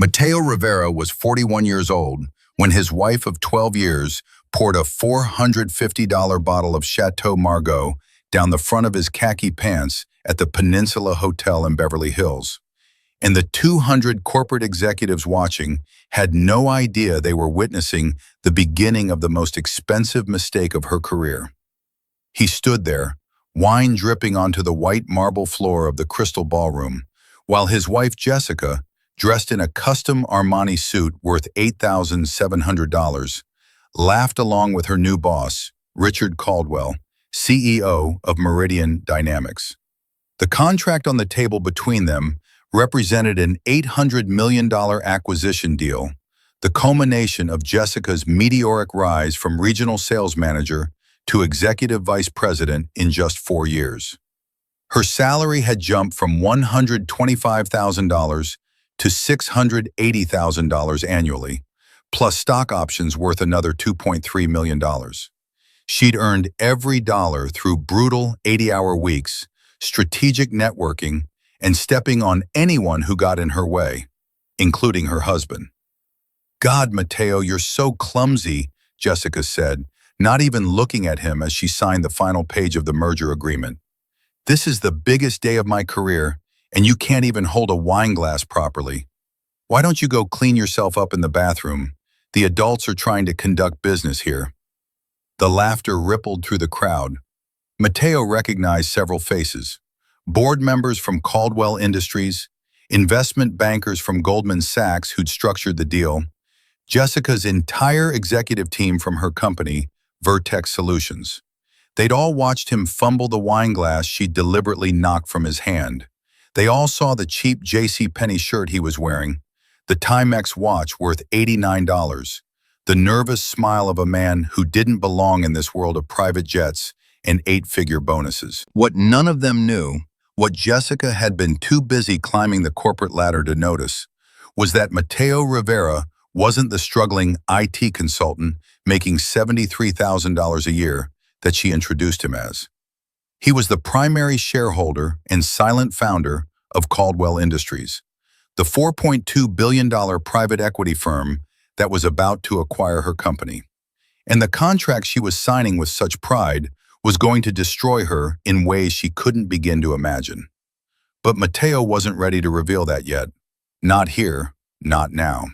Mateo Rivera was 41 years old when his wife of 12 years poured a $450 bottle of Chateau Margaux down the front of his khaki pants at the Peninsula Hotel in Beverly Hills. And the 200 corporate executives watching had no idea they were witnessing the beginning of the most expensive mistake of her career. He stood there, wine dripping onto the white marble floor of the Crystal Ballroom, while his wife Jessica, dressed in a custom Armani suit worth $8,700, laughed along with her new boss, Richard Caldwell, CEO of Meridian Dynamics. The contract on the table between them represented an $800 million acquisition deal, the culmination of Jessica's meteoric rise from regional sales manager to executive vice president in just 4 years. Her salary had jumped from $125,000 to $680,000 annually, plus stock options worth another $2.3 million. She'd earned every dollar through brutal 80-hour weeks, strategic networking, and stepping on anyone who got in her way, including her husband. "God, Mateo, you're so clumsy," Jessica said, not even looking at him as she signed the final page of the merger agreement. "This is the biggest day of my career, and you can't even hold a wine glass properly. Why don't you go clean yourself up in the bathroom? The adults are trying to conduct business here." The laughter rippled through the crowd. Mateo recognized several faces: board members from Caldwell Industries, investment bankers from Goldman Sachs who'd structured the deal, Jessica's entire executive team from her company, Vertex Solutions. They'd all watched him fumble the wine glass she'd deliberately knocked from his hand. They all saw the cheap JCPenney shirt he was wearing, the Timex watch worth $89, the nervous smile of a man who didn't belong in this world of private jets and 8-figure bonuses. What none of them knew, what Jessica had been too busy climbing the corporate ladder to notice, was that Mateo Rivera wasn't the struggling IT consultant making $73,000 a year that she introduced him as. He was the primary shareholder and silent founder of Caldwell Industries, the $4.2 billion private equity firm that was about to acquire her company. And the contract she was signing with such pride was going to destroy her in ways she couldn't begin to imagine. But Mateo wasn't ready to reveal that yet. Not here, not now.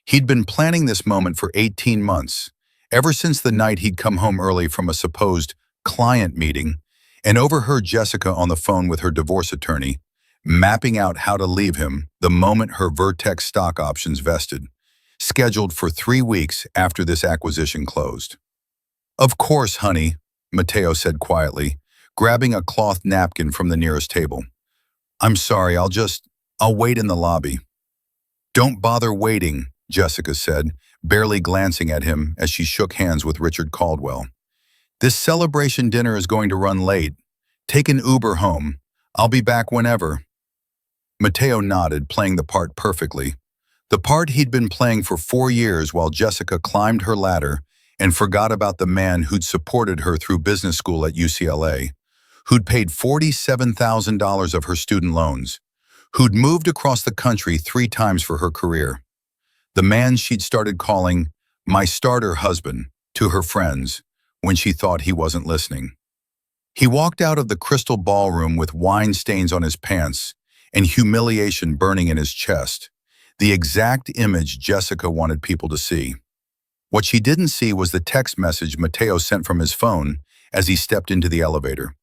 He'd been planning this moment for 18 months, ever since the night he'd come home early from a supposed client meeting and overheard Jessica on the phone with her divorce attorney, mapping out how to leave him the moment her Vertex stock options vested, scheduled for 3 weeks after this acquisition closed. "Of course, honey," Mateo said quietly, grabbing a cloth napkin from the nearest table. "I'm sorry, I'll wait in the lobby." "Don't bother waiting," Jessica said, barely glancing at him as she shook hands with Richard Caldwell. "This celebration dinner is going to run late. Take an Uber home. I'll be back whenever." Mateo nodded, playing the part perfectly. The part he'd been playing for 4 years while Jessica climbed her ladder and forgot about the man who'd supported her through business school at UCLA, who'd paid $47,000 of her student loans, who'd moved across the country 3 times for her career. The man she'd started calling "my starter husband" to her friends when she thought he wasn't listening. He walked out of the Crystal Ballroom with wine stains on his pants and humiliation burning in his chest, the exact image Jessica wanted people to see. What she didn't see was the text message Mateo sent from his phone as he stepped into the elevator.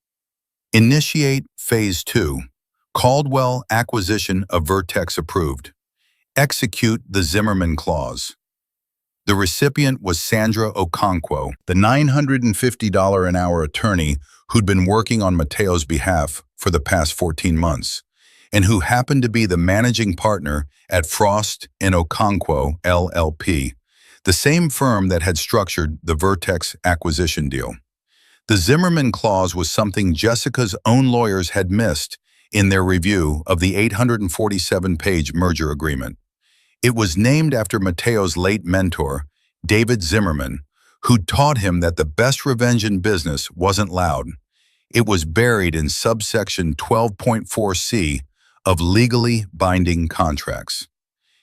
"Initiate Phase 2. Caldwell acquisition of Vertex approved. Execute the Zimmerman clause." The recipient was Sandra Okonkwo, the $950 an hour attorney who'd been working on Mateo's behalf for the past 14 months, and who happened to be the managing partner at Frost & Okonkwo, LLP, the same firm that had structured the Vertex acquisition deal. The Zimmerman clause was something Jessica's own lawyers had missed in their review of the 847-page merger agreement. It was named after Mateo's late mentor, David Zimmerman, who'd taught him that the best revenge in business wasn't loud. It was buried in subsection 12.4c of legally binding contracts.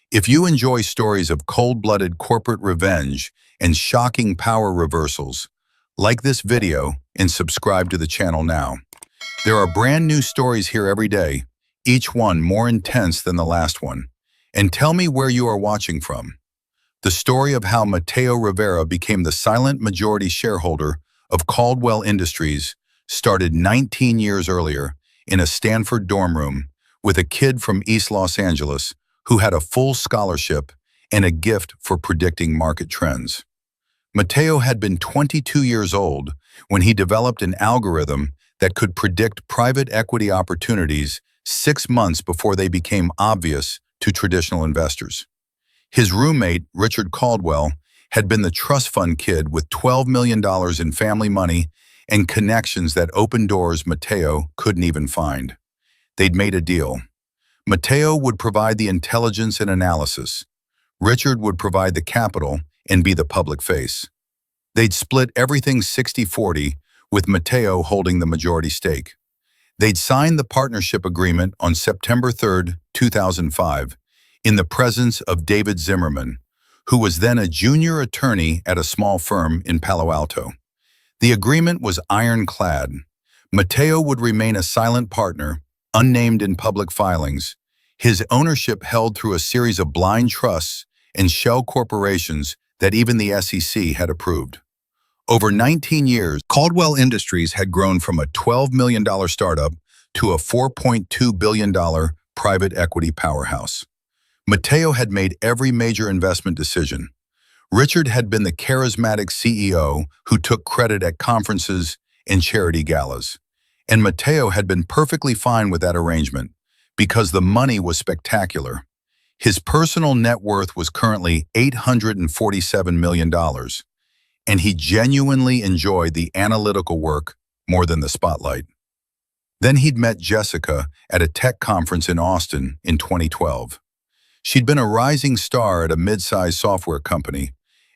If you enjoy stories of cold-blooded corporate revenge and shocking power reversals, like this video and subscribe to the channel now. There are brand new stories here every day, each one more intense than the last one. And tell me where you are watching from. The story of how Mateo Rivera became the silent majority shareholder of Caldwell Industries started 19 years earlier in a Stanford dorm room with a kid from East Los Angeles who had a full scholarship and a gift for predicting market trends. Mateo had been 22 years old when he developed an algorithm that could predict private equity opportunities 6 months before they became obvious to traditional investors. His roommate, Richard Caldwell, had been the trust fund kid with $12 million in family money and connections that opened doors Mateo couldn't even find. They'd made a deal. Mateo would provide the intelligence and analysis. Richard would provide the capital and be the public face. They'd split everything 60-40, with Mateo holding the majority stake. They'd signed the partnership agreement on September 3, 2005, in the presence of David Zimmerman, who was then a junior attorney at a small firm in Palo Alto. The agreement was ironclad. Mateo would remain a silent partner, unnamed in public filings, his ownership held through a series of blind trusts and shell corporations that even the SEC had approved. Over 19 years, Caldwell Industries had grown from a $12 million startup to a $4.2 billion private equity powerhouse. Mateo had made every major investment decision. Richard had been the charismatic CEO who took credit at conferences and charity galas. And Mateo had been perfectly fine with that arrangement because the money was spectacular. His personal net worth was currently $847 million, and he genuinely enjoyed the analytical work more than the spotlight. Then he'd met Jessica at a tech conference in Austin in 2012. She'd been a rising star at a mid-sized software company,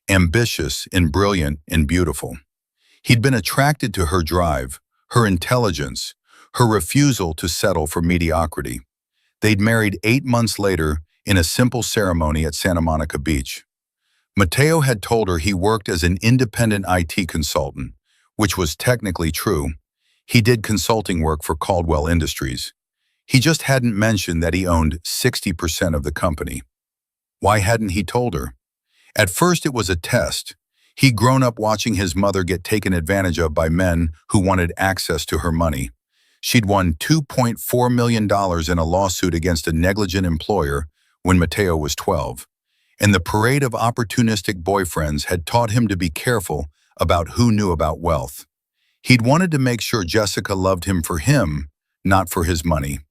ambitious and brilliant and beautiful. He'd been attracted to her drive, her intelligence, her refusal to settle for mediocrity. They'd married 8 months later in a simple ceremony at Santa Monica Beach. Mateo had told her he worked as an independent IT consultant, which was technically true. He did consulting work for Caldwell Industries. He just hadn't mentioned that he owned 60% of the company. Why hadn't he told her? At first it was a test. He'd grown up watching his mother get taken advantage of by men who wanted access to her money. She'd won $2.4 million in a lawsuit against a negligent employer when Mateo was 12. And the parade of opportunistic boyfriends had taught him to be careful about who knew about wealth. He'd wanted to make sure Jessica loved him for him, not for his money.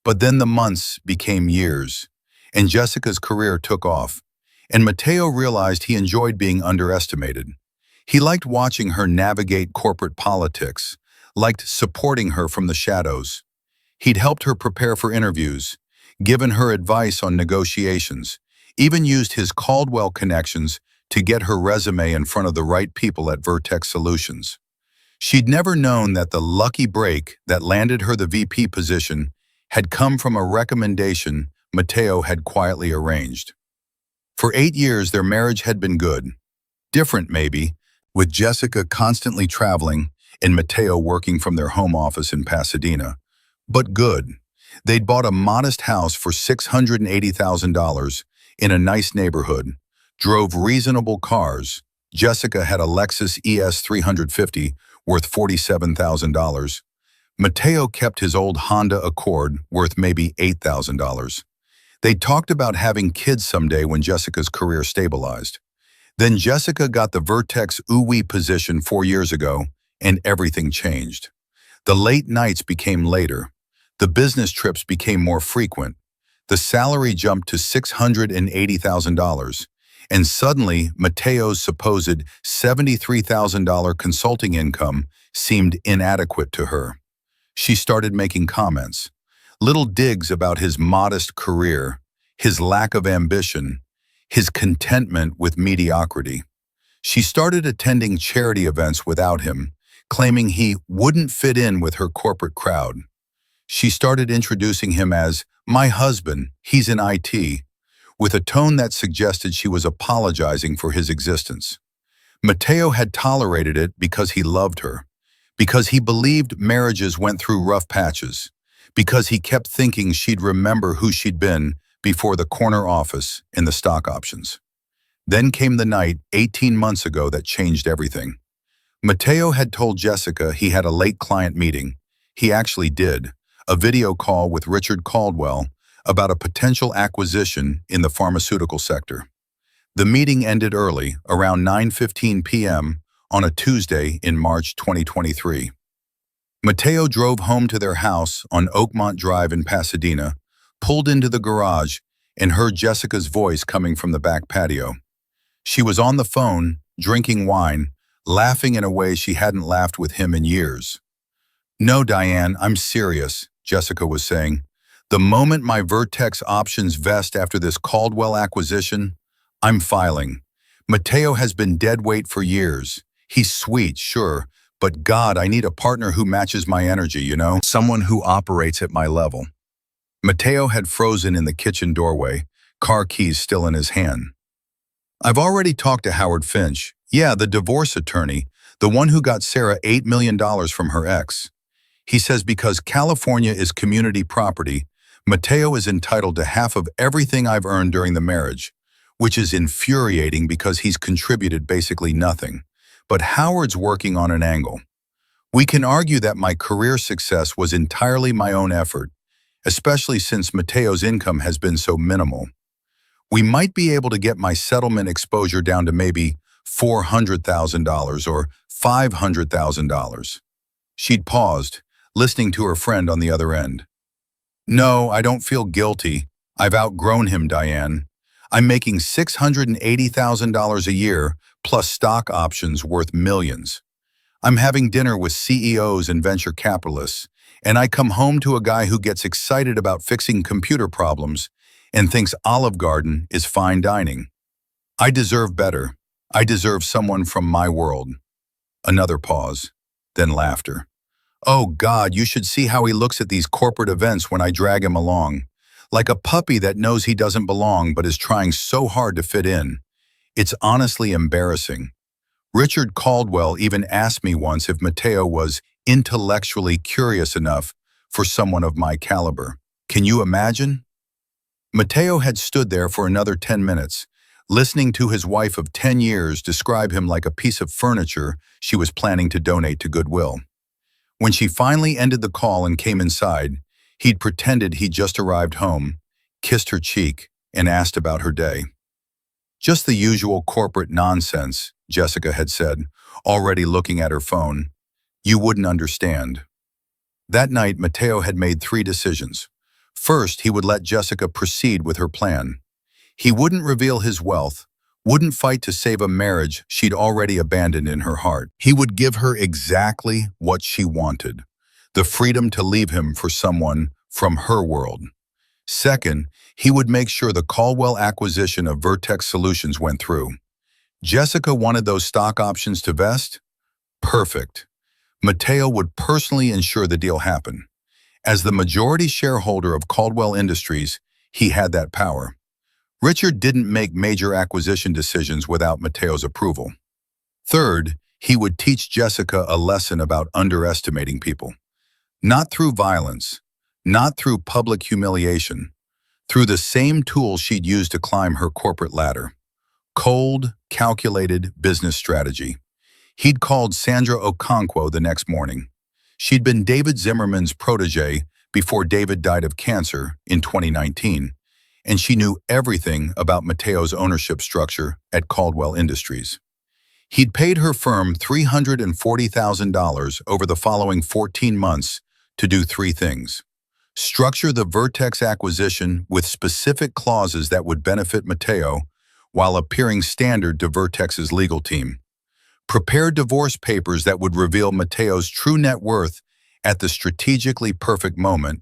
But then the months became years, and Jessica's career took off, and Mateo realized he enjoyed being underestimated. He liked watching her navigate corporate politics, liked supporting her from the shadows. He'd helped her prepare for interviews, given her advice on negotiations, even used his Caldwell connections to get her resume in front of the right people at Vertex Solutions. She'd never known that the lucky break that landed her the VP position had come from a recommendation Mateo had quietly arranged. For 8 years, their marriage had been good. Different, maybe, with Jessica constantly traveling and Mateo working from their home office in Pasadena. But good. They'd bought a modest house for $680,000 in a nice neighborhood, drove reasonable cars. Jessica had a Lexus ES 350 worth $47,000. Mateo kept his old Honda Accord worth maybe $8,000. They talked about having kids someday when Jessica's career stabilized. Then Jessica got the Vertex UI position 4 years ago, and everything changed. The late nights became later. The business trips became more frequent. The salary jumped to $680,000, and suddenly Mateo's supposed $73,000 consulting income seemed inadequate to her. She started making comments, little digs about his modest career, his lack of ambition, his contentment with mediocrity. She started attending charity events without him, claiming he wouldn't fit in with her corporate crowd. She started introducing him as, "My husband, he's in IT," with a tone that suggested she was apologizing for his existence. Mateo had tolerated it because he loved her, because he believed marriages went through rough patches, because he kept thinking she'd remember who she'd been before the corner office in the stock options. Then came the night 18 months ago that changed everything. Mateo had told Jessica he had a late client meeting. He actually did, a video call with Richard Caldwell about a potential acquisition in the pharmaceutical sector. The meeting ended early, around 9:15 p.m. on a Tuesday in March 2023. Mateo drove home to their house on Oakmont Drive in Pasadena, pulled into the garage, and heard Jessica's voice coming from the back patio. She was on the phone, drinking wine, laughing in a way she hadn't laughed with him in years. "No, Diane, I'm serious," Jessica was saying. "The moment my Vertex options vest after this Caldwell acquisition, I'm filing. Mateo has been dead weight for years. He's sweet, sure, but God, I need a partner who matches my energy, someone who operates at my level." Mateo had frozen in the kitchen doorway, car keys still in his hand. "I've already talked to Howard Finch. Yeah, the divorce attorney, the one who got Sarah $8 million from her ex. He says because California is community property, Mateo is entitled to half of everything I've earned during the marriage, which is infuriating because he's contributed basically nothing. But Howard's working on an angle. We can argue that my career success was entirely my own effort, especially since Mateo's income has been so minimal. We might be able to get my settlement exposure down to maybe $400,000 or $500,000. She'd paused, listening to her friend on the other end. "No, I don't feel guilty. I've outgrown him, Diane. I'm making $680,000 a year, plus stock options worth millions. I'm having dinner with CEOs and venture capitalists, and I come home to a guy who gets excited about fixing computer problems and thinks Olive Garden is fine dining. I deserve better. I deserve someone from my world." Another pause, then laughter. "Oh God, you should see how he looks at these corporate events when I drag him along. Like a puppy that knows he doesn't belong but is trying so hard to fit in. It's honestly embarrassing. Richard Caldwell even asked me once if Mateo was intellectually curious enough for someone of my caliber. Can you imagine?" Mateo had stood there for another 10 minutes, listening to his wife of 10 years describe him like a piece of furniture she was planning to donate to Goodwill. When she finally ended the call and came inside, he'd pretended he'd just arrived home, kissed her cheek, and asked about her day. "Just the usual corporate nonsense," Jessica had said, already looking at her phone. "You wouldn't understand." That night, Mateo had made 3 decisions. First, he would let Jessica proceed with her plan. He wouldn't reveal his wealth, wouldn't fight to save a marriage she'd already abandoned in her heart. He would give her exactly what she wanted, the freedom to leave him for someone from her world. Second, he would make sure the Caldwell acquisition of Vertex Solutions went through. Jessica wanted those stock options to vest? Perfect. Mateo would personally ensure the deal happened. As the majority shareholder of Caldwell Industries, he had that power. Richard didn't make major acquisition decisions without Mateo's approval. Third, he would teach Jessica a lesson about underestimating people. Not through violence, not through public humiliation, through the same tool she'd used to climb her corporate ladder. Cold, calculated business strategy. He'd called Sandra Okonkwo the next morning. She'd been David Zimmerman's protege before David died of cancer in 2019, and she knew everything about Mateo's ownership structure at Caldwell Industries. He'd paid her firm $340,000 over the following 14 months to do 3 things. Structure the Vertex acquisition with specific clauses that would benefit Mateo while appearing standard to Vertex's legal team. Prepare divorce papers that would reveal Mateo's true net worth at the strategically perfect moment,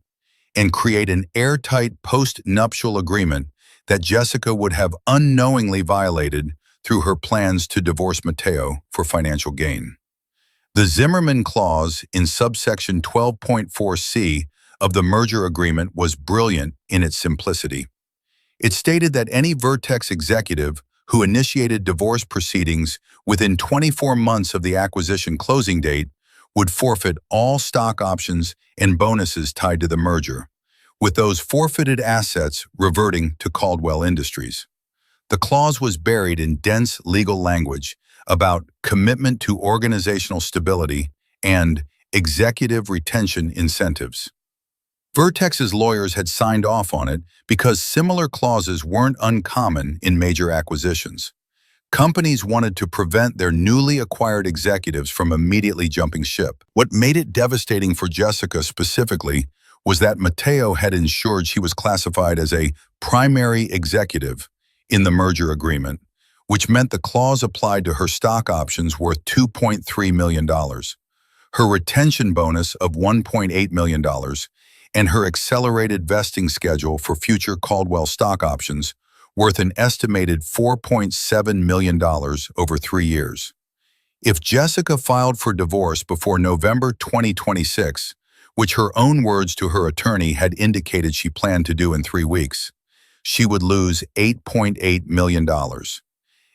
and create an airtight post-nuptial agreement that Jessica would have unknowingly violated through her plans to divorce Mateo for financial gain. The Zimmerman clause in subsection 12.4c of the merger agreement was brilliant in its simplicity. It stated that any Vertex executive who initiated divorce proceedings within 24 months of the acquisition closing date would forfeit all stock options and bonuses tied to the merger, with those forfeited assets reverting to Caldwell Industries. The clause was buried in dense legal language about commitment to organizational stability and executive retention incentives. Vertex's lawyers had signed off on it because similar clauses weren't uncommon in major acquisitions. Companies wanted to prevent their newly acquired executives from immediately jumping ship. What made it devastating for Jessica specifically was that Mateo had ensured she was classified as a primary executive in the merger agreement, which meant the clause applied to her stock options worth $2.3 million, her retention bonus of $1.8 million, and her accelerated vesting schedule for future Caldwell stock options worth an estimated $4.7 million over 3 years. If Jessica filed for divorce before November 2026, which her own words to her attorney had indicated she planned to do in 3 weeks, she would lose $8.8 million.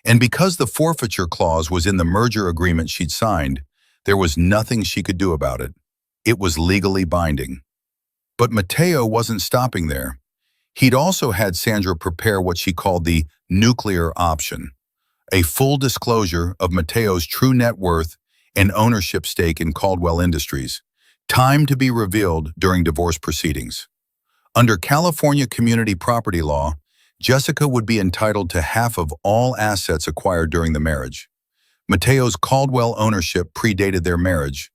And because the forfeiture clause was in the merger agreement she'd signed, there was nothing she could do about it. It was legally binding. But Mateo wasn't stopping there. He'd also had Sandra prepare what she called the nuclear option, a full disclosure of Mateo's true net worth and ownership stake in Caldwell Industries, time to be revealed during divorce proceedings. Under California community property law, Jessica would be entitled to half of all assets acquired during the marriage. Mateo's Caldwell ownership predated their marriage,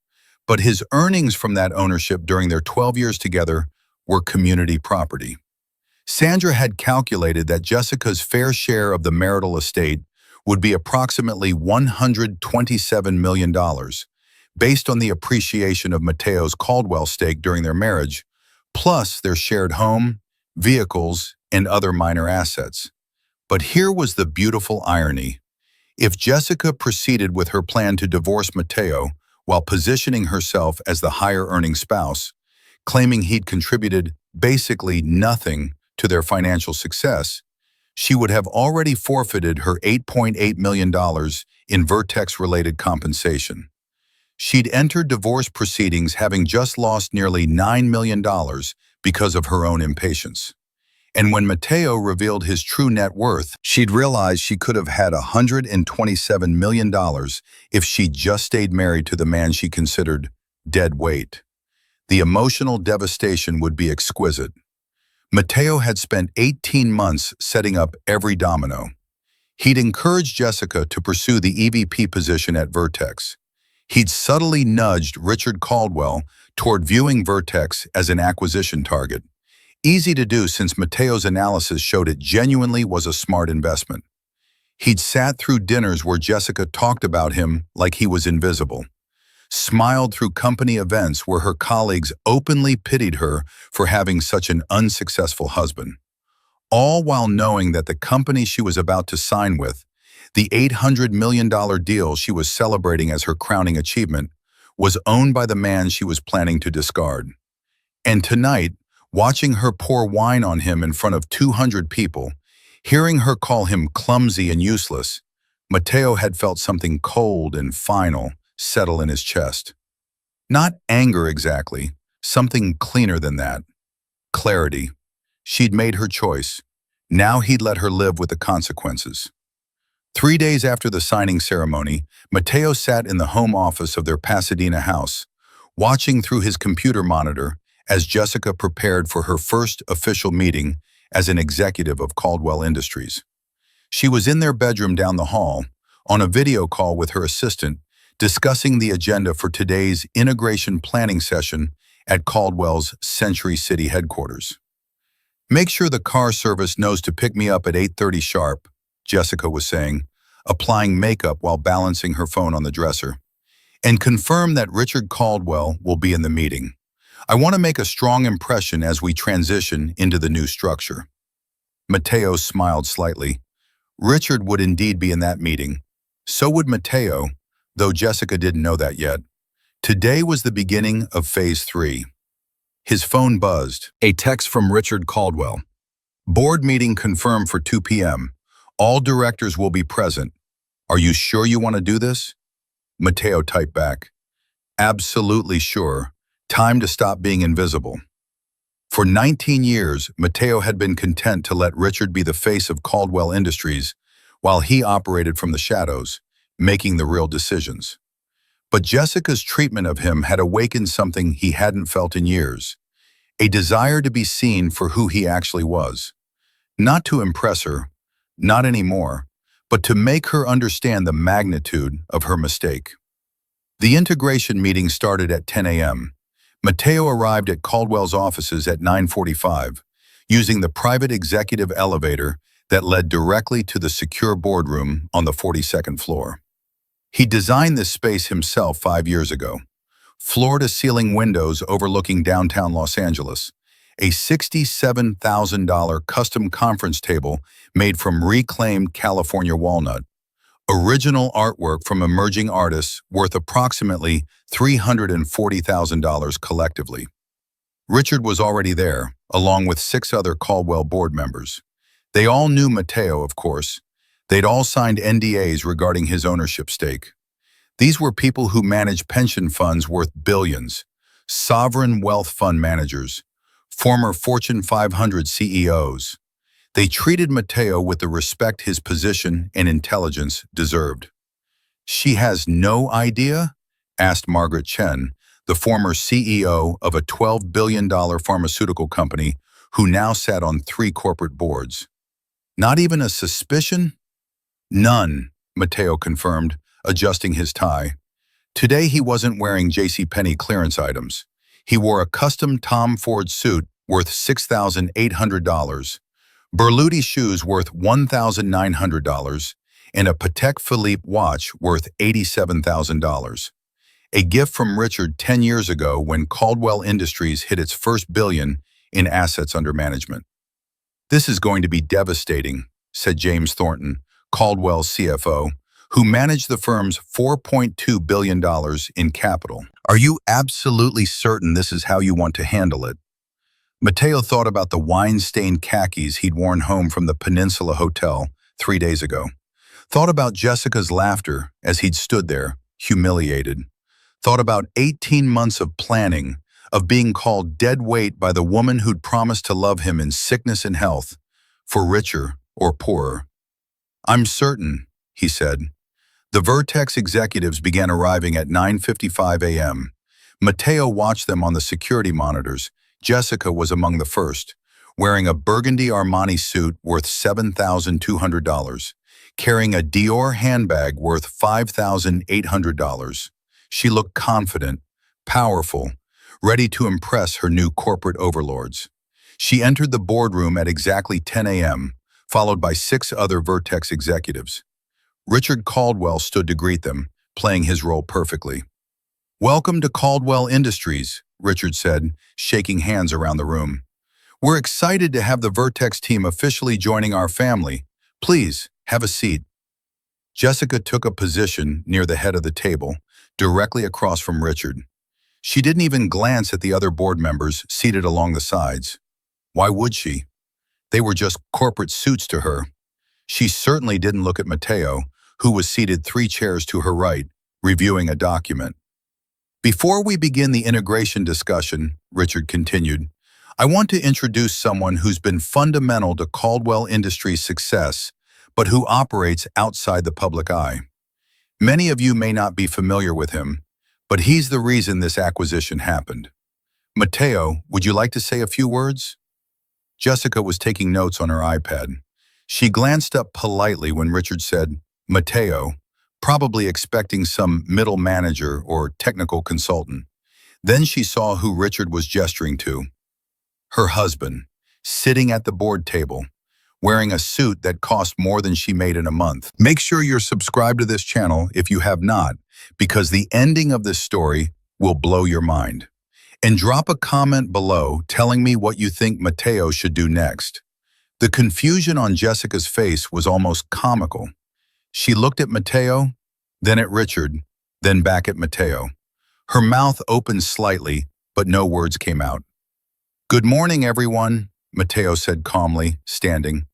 but his earnings from that ownership during their 12 years together were community property. Sandra had calculated that Jessica's fair share of the marital estate would be approximately $127 million, based on the appreciation of Mateo's Caldwell stake during their marriage, plus their shared home, vehicles, and other minor assets. But here was the beautiful irony. If Jessica proceeded with her plan to divorce Mateo while positioning herself as the higher-earning spouse, claiming he'd contributed basically nothing to their financial success, she would have already forfeited her $8.8 million in Vertex-related compensation. She'd entered divorce proceedings having just lost nearly $9 million because of her own impatience. And when Mateo revealed his true net worth, she'd realized she could have had $127 million if she'd just stayed married to the man she considered dead weight. The emotional devastation would be exquisite. Mateo had spent 18 months setting up every domino. He'd encouraged Jessica to pursue the EVP position at Vertex. He'd subtly nudged Richard Caldwell toward viewing Vertex as an acquisition target. Easy to do since Mateo's analysis showed it genuinely was a smart investment. He'd sat through dinners where Jessica talked about him like he was invisible, smiled through company events where her colleagues openly pitied her for having such an unsuccessful husband, all while knowing that the company she was about to sign with, the $800 million deal she was celebrating as her crowning achievement, was owned by the man she was planning to discard. And tonight, watching her pour wine on him in front of 200 people, hearing her call him clumsy and useless, Mateo had felt something cold and final settle in his chest. Not anger exactly, something cleaner than that. Clarity. She'd made her choice. Now he'd let her live with the consequences. 3 days after the signing ceremony, Mateo sat in the home office of their Pasadena house, watching through his computer monitor as Jessica prepared for her first official meeting as an executive of Caldwell Industries. She was in their bedroom down the hall, on a video call with her assistant, discussing the agenda for today's integration planning session at Caldwell's Century City headquarters. "Make sure the car service knows to pick me up at 8:30 sharp," Jessica was saying, applying makeup while balancing her phone on the dresser. "And confirm that Richard Caldwell will be in the meeting. I want to make a strong impression as we transition into the new structure." Mateo smiled slightly. Richard would indeed be in that meeting. So would Mateo, though Jessica didn't know that yet. Today was the beginning of Phase 3. His phone buzzed. A text from Richard Caldwell. Board meeting confirmed for 2 p.m. All directors will be present. Are you sure you want to do this? Matteo typed back. Absolutely sure. Time to stop being invisible. For 19 years, Matteo had been content to let Richard be the face of Caldwell Industries, while he operated from the shadows, making the real decisions. But Jessica's treatment of him had awakened something he hadn't felt in years, a desire to be seen for who he actually was. Not to impress her, not anymore, but to make her understand the magnitude of her mistake. The integration meeting started at 10 a.m. Matteo arrived at Caldwell's offices at 9:45, using the private executive elevator that led directly to the secure boardroom on the 42nd floor. He designed this space himself 5 years ago. Floor-to-ceiling windows overlooking downtown Los Angeles, a $67,000 custom conference table made from reclaimed California walnut, original artwork from emerging artists worth approximately $340,000 collectively. Richard was already there, along with 6 other Caldwell board members. They all knew Matteo, of course. They'd all signed NDAs regarding his ownership stake. These were people who managed pension funds worth billions, sovereign wealth fund managers, former Fortune 500 CEOs. They treated Matteo with the respect his position and intelligence deserved. "She has no idea?" asked Margaret Chen, the former CEO of a $12 billion pharmaceutical company who now sat on 3 corporate boards. "Not even a suspicion?" "None," Matteo confirmed, adjusting his tie. Today he wasn't wearing JCPenney clearance items. He wore a custom Tom Ford suit worth $6,800, Berluti shoes worth $1,900, and a Patek Philippe watch worth $87,000. A gift from Richard 10 years ago when Caldwell Industries hit its first billion in assets under management. "This is going to be devastating," said James Thornton, Caldwell's CFO, who managed the firm's $4.2 billion in capital. "Are you absolutely certain this is how you want to handle it?" Matteo thought about the wine-stained khakis he'd worn home from the Peninsula Hotel 3 days ago. Thought about Jessica's laughter as he'd stood there, humiliated. Thought about 18 months of planning, of being called dead weight by the woman who'd promised to love him in sickness and health, for richer or poorer. "I'm certain," he said. The Vertex executives began arriving at 9:55 a.m. Matteo watched them on the security monitors. Jessica was among the first, wearing a burgundy Armani suit worth $7,200, carrying a Dior handbag worth $5,800. She looked confident, powerful, ready to impress her new corporate overlords. She entered the boardroom at exactly 10 a.m., followed by 6 other Vertex executives. Richard Caldwell stood to greet them, playing his role perfectly. "Welcome to Caldwell Industries," Richard said, shaking hands around the room. "We're excited to have the Vertex team officially joining our family. Please, have a seat." Jessica took a position near the head of the table, directly across from Richard. She didn't even glance at the other board members seated along the sides. Why would she? They were just corporate suits to her. She certainly didn't look at Matteo, who was seated 3 chairs to her right, reviewing a document. "Before we begin the integration discussion," Richard continued, "I want to introduce someone who's been fundamental to Caldwell Industries' success, but who operates outside the public eye. Many of you may not be familiar with him, but he's the reason this acquisition happened. Matteo, would you like to say a few words?" Jessica was taking notes on her iPad. She glanced up politely when Richard said, "Matteo," probably expecting some middle manager or technical consultant. Then she saw who Richard was gesturing to. Her husband, sitting at the board table, wearing a suit that cost more than she made in a month. Make sure you're subscribed to this channel if you have not, because the ending of this story will blow your mind. And drop a comment below telling me what you think Matteo should do next. The confusion on Jessica's face was almost comical. She looked at Matteo, then at Richard, then back at Matteo. Her mouth opened slightly, but no words came out. "Good morning, everyone," Mateo said calmly, standing.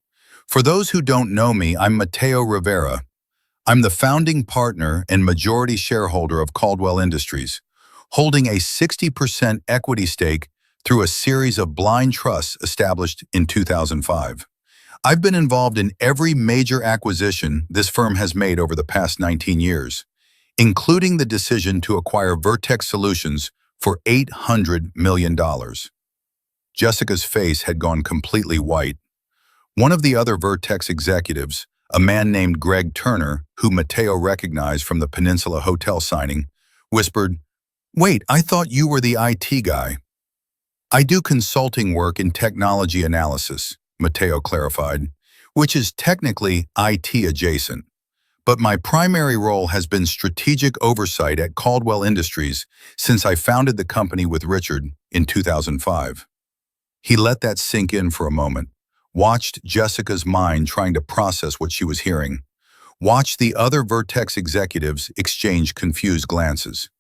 For those who don't know me, I'm Mateo Rivera. I'm the founding partner and majority shareholder of Caldwell Industries, holding a 60% equity stake through a series of blind trusts established in 2005. I've been involved in every major acquisition this firm has made over the past 19 years, including the decision to acquire Vertex Solutions for $800 million. Jessica's face had gone completely white. One of the other Vertex executives, a man named Greg Turner, who Mateo recognized from the Peninsula Hotel signing, whispered, "Wait, I thought you were the IT guy." "I do consulting work in technology analysis," Mateo clarified, "which is technically IT adjacent. But my primary role has been strategic oversight at Caldwell Industries since I founded the company with Richard in 2005. He let that sink in for a moment, watched Jessica's mind trying to process what she was hearing, watched the other Vertex executives exchange confused glances.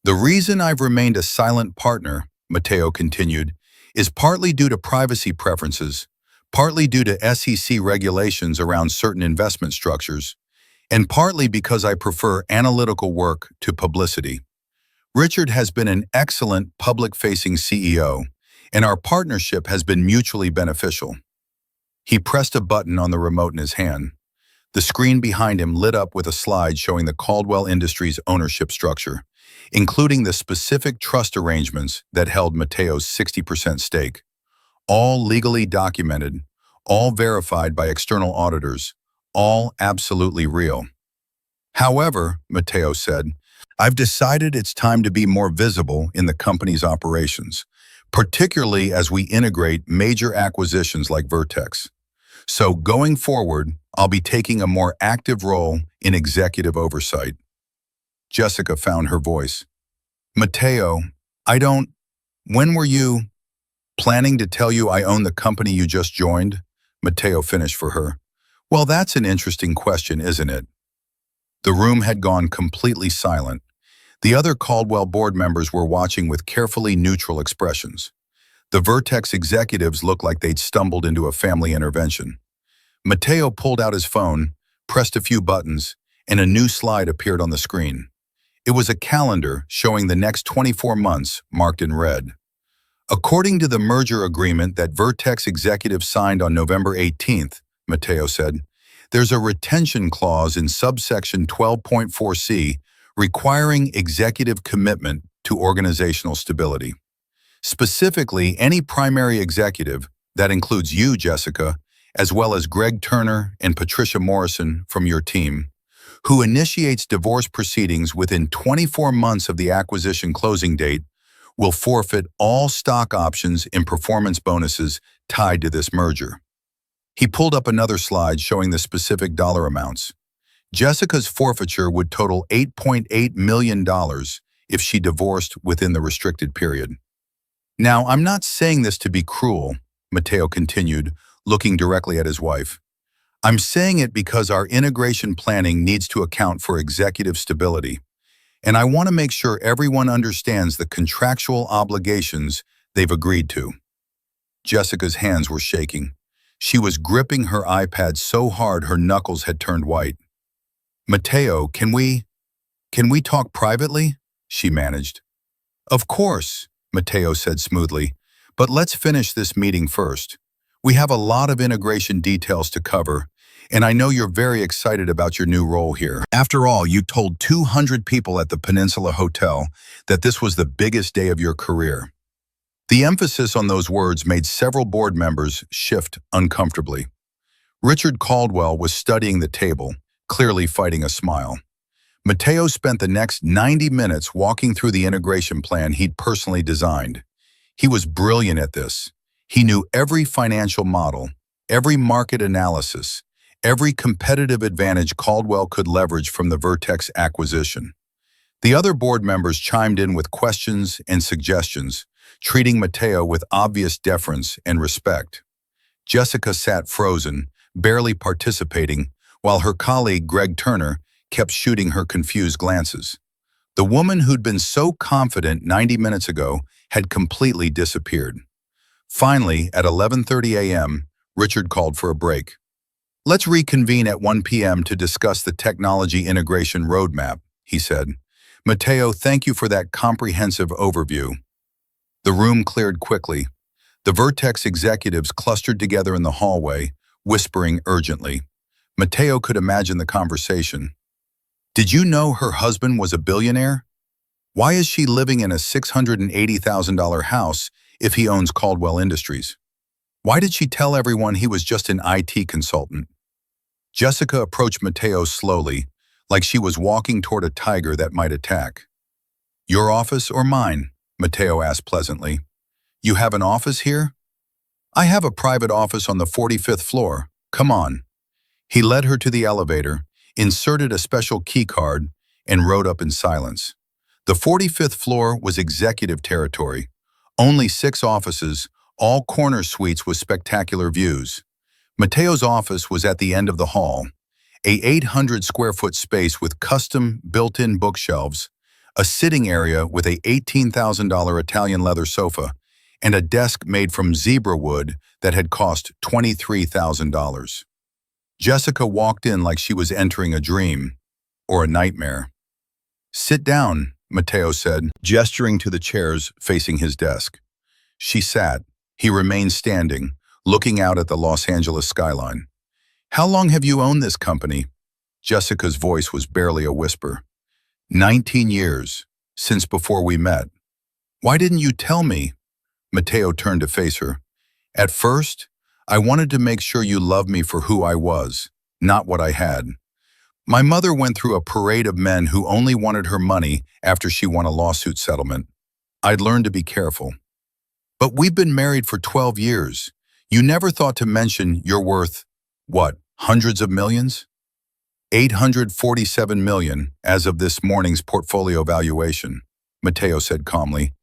"The reason I've remained a silent partner," Mateo continued, "is partly due to privacy preferences, partly due to SEC regulations around certain investment structures, and partly because I prefer analytical work to publicity. Richard has been an excellent public-facing CEO, and our partnership has been mutually beneficial." He pressed a button on the remote in his hand. The screen behind him lit up with a slide showing the Caldwell Industries ownership structure, including the specific trust arrangements that held Mateo's 60% stake. All legally documented, all verified by external auditors, all absolutely real. "However," Mateo said, "I've decided it's time to be more visible in the company's operations, particularly as we integrate major acquisitions like Vertex. So going forward, I'll be taking a more active role in executive oversight." Jessica found her voice. "Mateo, when were you planning to tell you I own the company you just joined?" Mateo finished for her. "Well, that's an interesting question, isn't it?" The room had gone completely silent. The other Caldwell board members were watching with carefully neutral expressions. The Vertex executives looked like they'd stumbled into a family intervention. Mateo pulled out his phone, pressed a few buttons, and a new slide appeared on the screen. It was a calendar showing the next 24 months marked in red. "According to the merger agreement that Vertex executives signed on November 18th, Mateo said, "there's a retention clause in subsection 12.4c requiring executive commitment to organizational stability. Specifically, any primary executive, that includes you, Jessica, as well as Greg Turner and Patricia Morrison from your team, who initiates divorce proceedings within 24 months of the acquisition closing date, will forfeit all stock options and performance bonuses tied to this merger." He pulled up another slide showing the specific dollar amounts. Jessica's forfeiture would total $8.8 million if she divorced within the restricted period. "Now, I'm not saying this to be cruel," Mateo continued, looking directly at his wife. "I'm saying it because our integration planning needs to account for executive stability, and I want to make sure everyone understands the contractual obligations they've agreed to." Jessica's hands were shaking. She was gripping her iPad so hard her knuckles had turned white. "Mateo, can we talk privately?" she managed. "Of course," Mateo said smoothly, "but let's finish this meeting first. We have a lot of integration details to cover, and I know you're very excited about your new role here. After all, you told 200 people at the Peninsula Hotel that this was the biggest day of your career." The emphasis on those words made several board members shift uncomfortably. Richard Caldwell was studying the table, clearly fighting a smile. Mateo spent the next 90 minutes walking through the integration plan he'd personally designed. He was brilliant at this. He knew every financial model, every market analysis, every competitive advantage Caldwell could leverage from the Vertex acquisition. The other board members chimed in with questions and suggestions, treating Mateo with obvious deference and respect. Jessica sat frozen, barely participating, while her colleague Greg Turner kept shooting her confused glances. The woman who'd been so confident 90 minutes ago had completely disappeared. Finally, at 11:30 a.m., Richard called for a break. "Let's reconvene at 1 p.m. to discuss the technology integration roadmap," he said. "Matteo, thank you for that comprehensive overview." The room cleared quickly. The Vertex executives clustered together in the hallway, whispering urgently. Matteo could imagine the conversation. "Did you know her husband was a billionaire? Why is she living in a $680,000 house if he owns Caldwell Industries? Why did she tell everyone he was just an IT consultant?" Jessica approached Matteo slowly, like she was walking toward a tiger that might attack. "Your office or mine?" Matteo asked pleasantly. "You have an office here?" "I have a private office on the 45th floor. Come on." He led her to the elevator, inserted a special key card, and rode up in silence. The 45th floor was executive territory. Only 6 offices, all corner suites with spectacular views. Matteo's office was at the end of the hall, a 800-square-foot space with custom built-in bookshelves, a sitting area with a $18,000 Italian leather sofa, and a desk made from zebra wood that had cost $23,000. Jessica walked in like she was entering a dream or a nightmare. "Sit down," Matteo said, gesturing to the chairs facing his desk. She sat. He remained standing, looking out at the Los Angeles skyline. "How long have you owned this company?" Jessica's voice was barely a whisper. 19 years, since before we met." "Why didn't you tell me?" Matteo turned to face her. "At first, I wanted to make sure you loved me for who I was, not what I had. My mother went through a parade of men who only wanted her money after she won a lawsuit settlement. I'd learned to be careful. But we've been married for 12 years. You never thought to mention you're worth, what, hundreds of millions?" $847 million as of this morning's portfolio valuation, Matteo said calmly.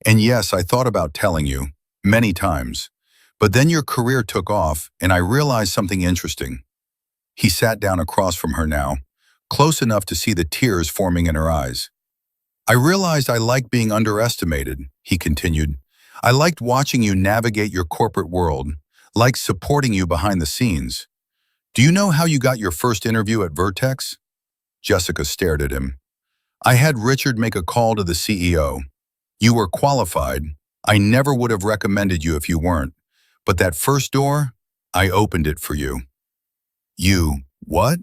"And yes, I thought about telling you, many times. But then your career took off, and I realized something interesting." He sat down across from her now, close enough to see the tears forming in her eyes. "I realized I liked being underestimated," he continued. "I liked watching you navigate your corporate world, liked supporting you behind the scenes. Do you know how you got your first interview at Vertex?" Jessica stared at him. "I had Richard make a call to the CEO. You were qualified. I never would have recommended you if you weren't. But that first door, I opened it for you." "You, what?"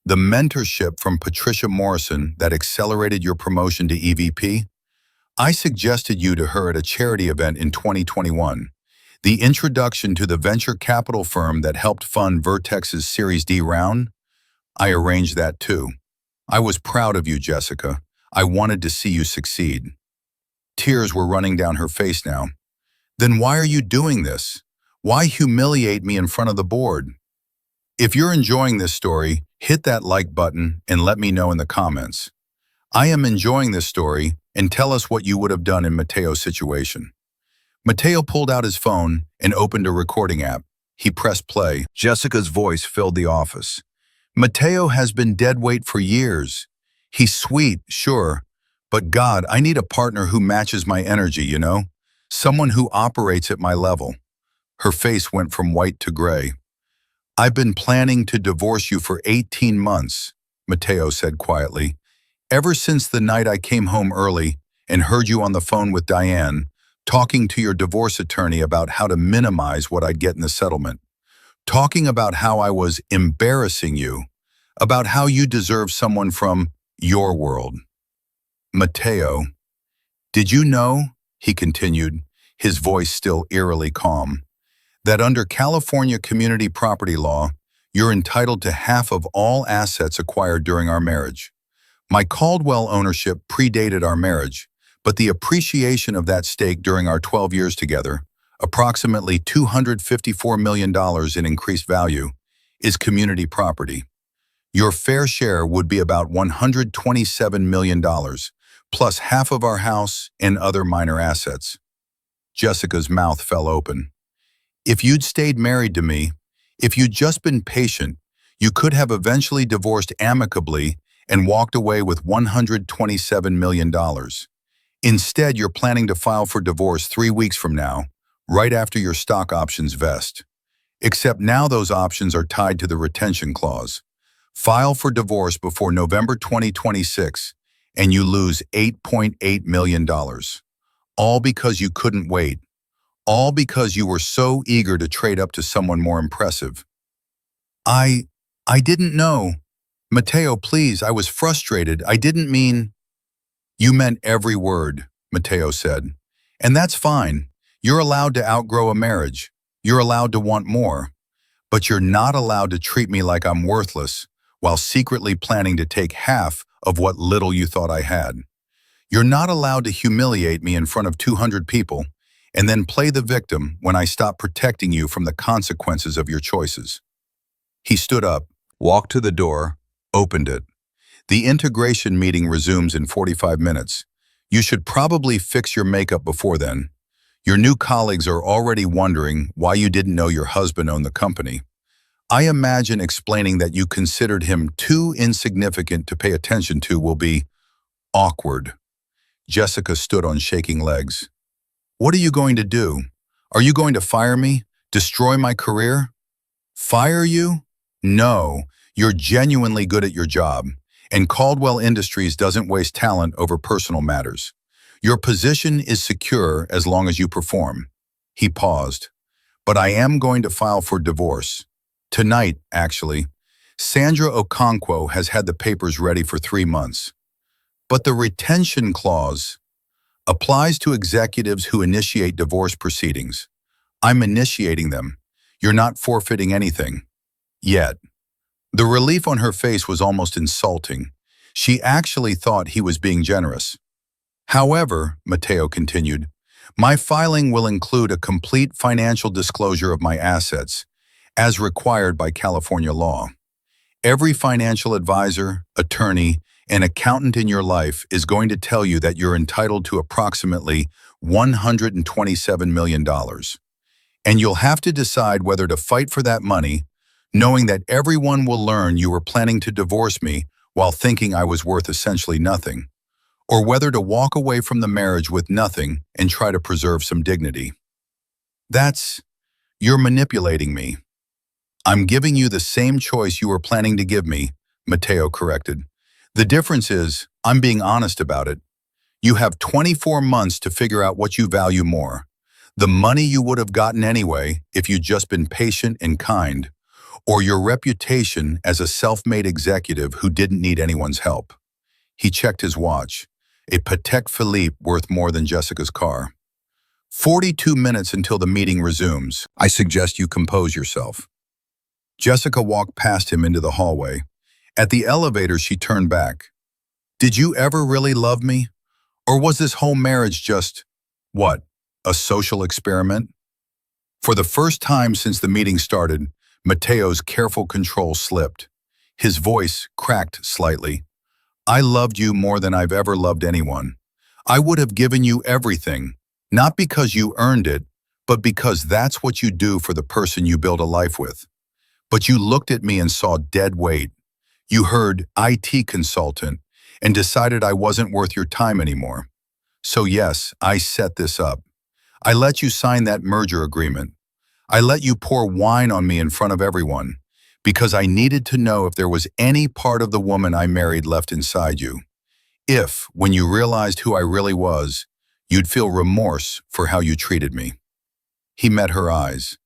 "The mentorship from Patricia Morrison that accelerated your promotion to EVP? I suggested you to her at a charity event in 2021. The introduction to the venture capital firm that helped fund Vertex's Series D round? I arranged that too. I was proud of you, Jessica. I wanted to see you succeed." Tears were running down her face now. "Then why are you doing this? Why humiliate me in front of the board?" If you're enjoying this story, hit that like button and let me know in the comments. I am enjoying this story, and tell us what you would have done in Matteo's situation. Matteo pulled out his phone and opened a recording app. He pressed play. Jessica's voice filled the office. "Matteo has been dead weight for years. He's sweet, sure, but God, I need a partner who matches my energy, you know? Someone who operates at my level." Her face went from white to gray. "I've been planning to divorce you for 18 months, Matteo said quietly. "Ever since the night I came home early and heard you on the phone with Diane, talking to your divorce attorney about how to minimize what I'd get in the settlement. Talking about how I was embarrassing you, about how you deserve someone from your world. Matteo, did you know," he continued, his voice still eerily calm, "that under California community property law, you're entitled to half of all assets acquired during our marriage? My Caldwell ownership predated our marriage, but the appreciation of that stake during our 12 years together, approximately $254 million in increased value, is community property. Your fair share would be about $127 million, plus half of our house and other minor assets." Jessica's mouth fell open. "If you'd stayed married to me, if you'd just been patient, you could have eventually divorced amicably and walked away with $127 million. Instead, you're planning to file for divorce 3 weeks from now, right after your stock options vest. Except now those options are tied to the retention clause. File for divorce before November 2026, and you lose $8.8 million. All because you couldn't wait. All because you were so eager to trade up to someone more impressive. I... I didn't know. Matteo, please, I was frustrated. I didn't mean... You meant every word, Matteo said. And that's fine. You're allowed to outgrow a marriage. You're allowed to want more. But you're not allowed to treat me like I'm worthless while secretly planning to take half of what little you thought I had. You're not allowed to humiliate me in front of 200 people and then play the victim when I stop protecting you from the consequences of your choices. He stood up, walked to the door, opened it. The integration meeting resumes in 45 minutes. You should probably fix your makeup before then. Your new colleagues are already wondering why you didn't know your husband owned the company. I imagine explaining that you considered him too insignificant to pay attention to will be awkward. Jessica stood on shaking legs. What are you going to do? Are you going to fire me? Destroy my career? Fire you? No, you're genuinely good at your job, and Caldwell Industries doesn't waste talent over personal matters. Your position is secure as long as you perform. He paused. But I am going to file for divorce. Tonight, actually. Sandra Okonkwo has had the papers ready for 3 months. But the retention clause applies to executives who initiate divorce proceedings. I'm initiating them. You're not forfeiting anything. Yet. The relief on her face was almost insulting. She actually thought he was being generous. However, Matteo continued, my filing will include a complete financial disclosure of my assets, as required by California law. Every financial advisor, attorney, and accountant in your life is going to tell you that you're entitled to approximately $127 million. And you'll have to decide whether to fight for that money, knowing that everyone will learn you were planning to divorce me while thinking I was worth essentially nothing, or whether to walk away from the marriage with nothing and try to preserve some dignity. You're manipulating me. I'm giving you the same choice you were planning to give me, Matteo corrected. The difference is, I'm being honest about it. You have 24 months to figure out what you value more. The money you would have gotten anyway if you'd just been patient and kind, or your reputation as a self-made executive who didn't need anyone's help. He checked his watch, a Patek Philippe worth more than Jessica's car. 42 minutes until the meeting resumes. I suggest you compose yourself. Jessica walked past him into the hallway. At the elevator, she turned back. Did you ever really love me? Or was this whole marriage just, what, a social experiment? For the first time since the meeting started, Matteo's careful control slipped. His voice cracked slightly. I loved you more than I've ever loved anyone. I would have given you everything, not because you earned it, but because that's what you do for the person you build a life with. But you looked at me and saw dead weight. You heard IT consultant and decided I wasn't worth your time anymore. So yes, I set this up. I let you sign that merger agreement. I let you pour wine on me in front of everyone because I needed to know if there was any part of the woman I married left inside you. If, when you realized who I really was, you'd feel remorse for how you treated me. He met her eyes.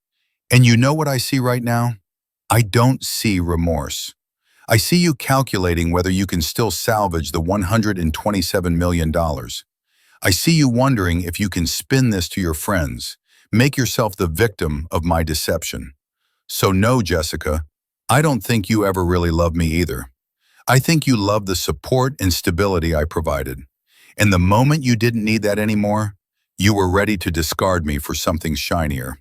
And you know what I see right now? I don't see remorse. I see you calculating whether you can still salvage the $127 million. I see you wondering if you can spin this to your friends, make yourself the victim of my deception. So no, Jessica, I don't think you ever really loved me either. I think you loved the support and stability I provided. And the moment you didn't need that anymore, you were ready to discard me for something shinier.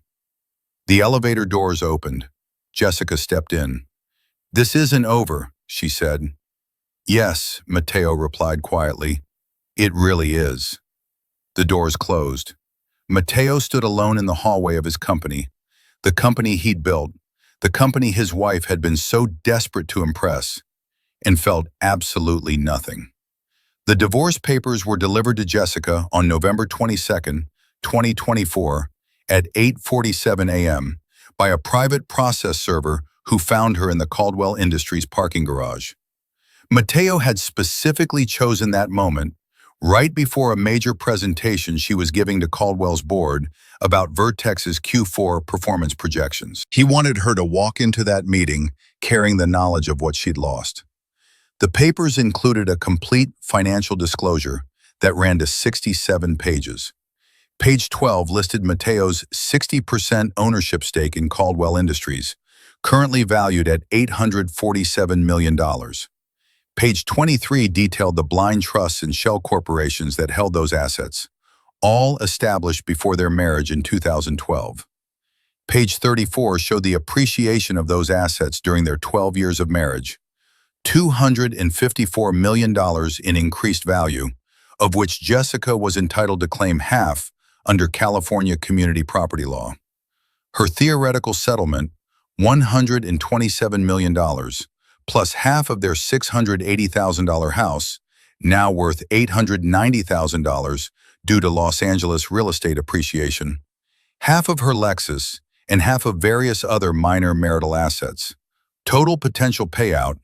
The elevator doors opened. Jessica stepped in. This isn't over, she said. Yes, Matteo replied quietly. It really is. The doors closed. Matteo stood alone in the hallway of his company, the company he'd built, the company his wife had been so desperate to impress, and felt absolutely nothing. The divorce papers were delivered to Jessica on November 22nd, 2024, at 8:47 a.m. by a private process server who found her in the Caldwell Industries parking garage. Mateo had specifically chosen that moment right before a major presentation she was giving to Caldwell's board about Vertex's Q4 performance projections. He wanted her to walk into that meeting carrying the knowledge of what she'd lost. The papers included a complete financial disclosure that ran to 67 pages. Page 12 listed Mateo's 60% ownership stake in Caldwell Industries, currently valued at $847 million. Page 23 detailed the blind trusts and shell corporations that held those assets, all established before their marriage in 2012. Page 34 showed the appreciation of those assets during their 12 years of marriage, $254 million in increased value, of which Jessica was entitled to claim half under California community property law. Her theoretical settlement, $127 million, plus half of their $680,000 house, now worth $890,000 due to Los Angeles real estate appreciation, half of her Lexus, and half of various other minor marital assets. Total potential payout,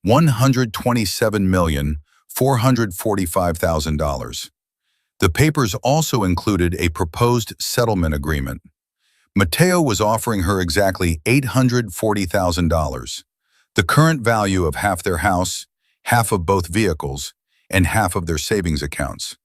$127,445,000. The papers also included a proposed settlement agreement. Mateo was offering her exactly $840,000, the current value of half their house, half of both vehicles, and half of their savings accounts.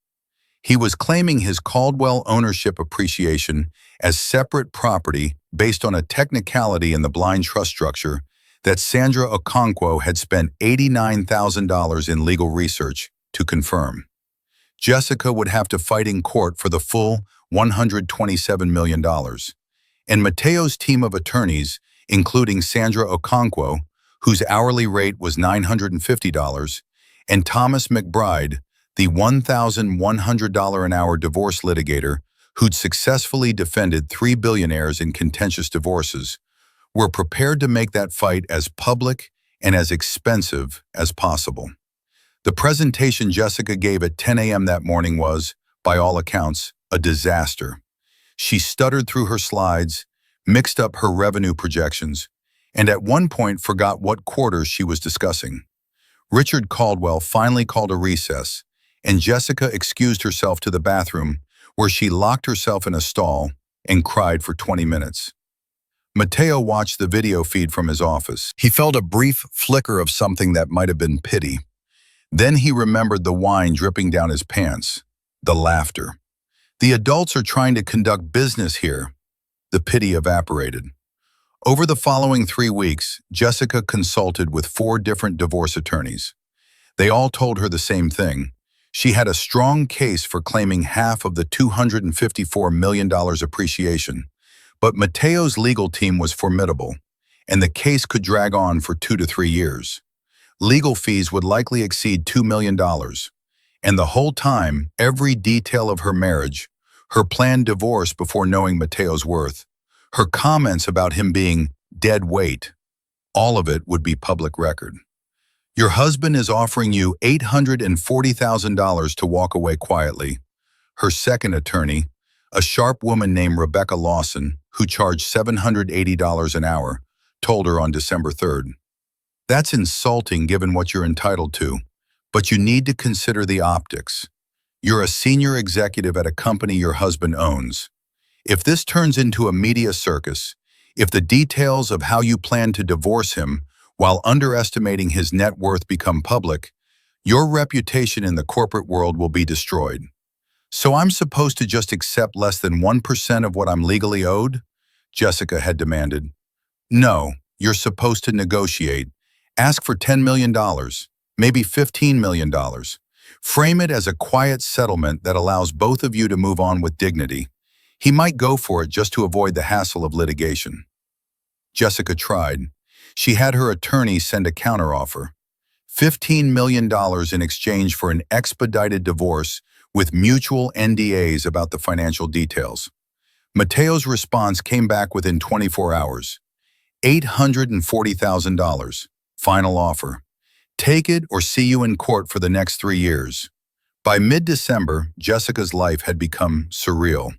He was claiming his Caldwell ownership appreciation as separate property based on a technicality in the blind trust structure that Sandra Okonkwo had spent $89,000 in legal research to confirm. Jessica would have to fight in court for the full $127 million, and Mateo's team of attorneys, including Sandra Okonkwo, whose hourly rate was $950, and Thomas McBride, the $1,100 an hour divorce litigator who'd successfully defended 3 billionaires in contentious divorces, were prepared to make that fight as public and as expensive as possible. The presentation Jessica gave at 10 a.m. that morning was, by all accounts, a disaster. She stuttered through her slides, mixed up her revenue projections, and at one point forgot what quarters she was discussing. Richard Caldwell finally called a recess, and Jessica excused herself to the bathroom, where she locked herself in a stall and cried for 20 minutes. Mateo watched the video feed from his office. He felt a brief flicker of something that might have been pity. Then he remembered the wine dripping down his pants, the laughter. The adults are trying to conduct business here. The pity evaporated. Over the following 3 weeks, Jessica consulted with 4 different divorce attorneys. They all told her the same thing. She had a strong case for claiming half of the $254 million appreciation, but Mateo's legal team was formidable, and the case could drag on for 2 to 3 years. Legal fees would likely exceed $2 million, and the whole time, every detail of her marriage, her planned divorce before knowing Mateo's worth, her comments about him being dead weight, all of it would be public record. Your husband is offering you $840,000 to walk away quietly. Her second attorney, a sharp woman named Rebecca Lawson, who charged $780 an hour, told her on December 3rd. That's insulting given what you're entitled to, but you need to consider the optics. You're a senior executive at a company your husband owns. If this turns into a media circus, if the details of how you plan to divorce him while underestimating his net worth become public, your reputation in the corporate world will be destroyed. So I'm supposed to just accept less than 1% of what I'm legally owed? Jessica had demanded. No, you're supposed to negotiate. Ask for $10 million, maybe $15 million. Frame it as a quiet settlement that allows both of you to move on with dignity. He might go for it just to avoid the hassle of litigation. Jessica tried. She had her attorney send a counteroffer. $15 million in exchange for an expedited divorce with mutual NDAs about the financial details. Mateo's response came back within 24 hours. $840,000. Final offer. Take it or see you in court for the next 3 years. By mid-December, Jessica's life had become surreal.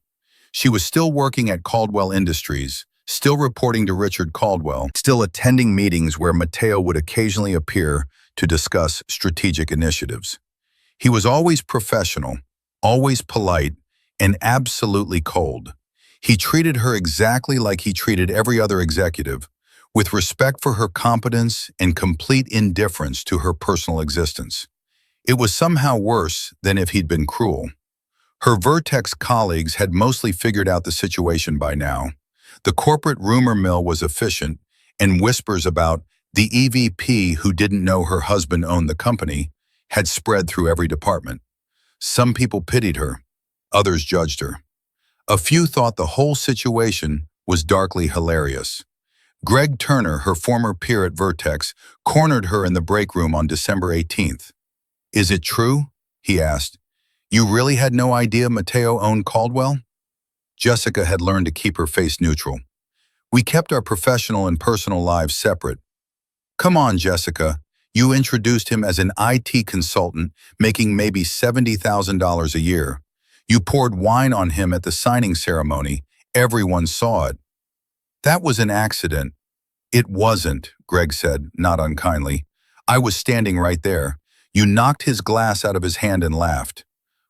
She was still working at Caldwell Industries, still reporting to Richard Caldwell, still attending meetings where Mateo would occasionally appear to discuss strategic initiatives. He was always professional, always polite, and absolutely cold. He treated her exactly like he treated every other executive, with respect for her competence and complete indifference to her personal existence. It was somehow worse than if he'd been cruel. Her Vertex colleagues had mostly figured out the situation by now. The corporate rumor mill was efficient, and whispers about the EVP who didn't know her husband owned the company had spread through every department. Some people pitied her, others judged her. A few thought the whole situation was darkly hilarious. Greg Turner, her former peer at Vertex, cornered her in the break room on December 18th. "Is it true?" he asked. "You really had no idea Mateo owned Caldwell?" Jessica had learned to keep her face neutral. "We kept our professional and personal lives separate." "Come on, Jessica. You introduced him as an IT consultant making maybe $70,000 a year. You poured wine on him at the signing ceremony. Everyone saw it." "That was an accident." "It wasn't," Greg said, not unkindly. "I was standing right there. You knocked his glass out of his hand and laughed.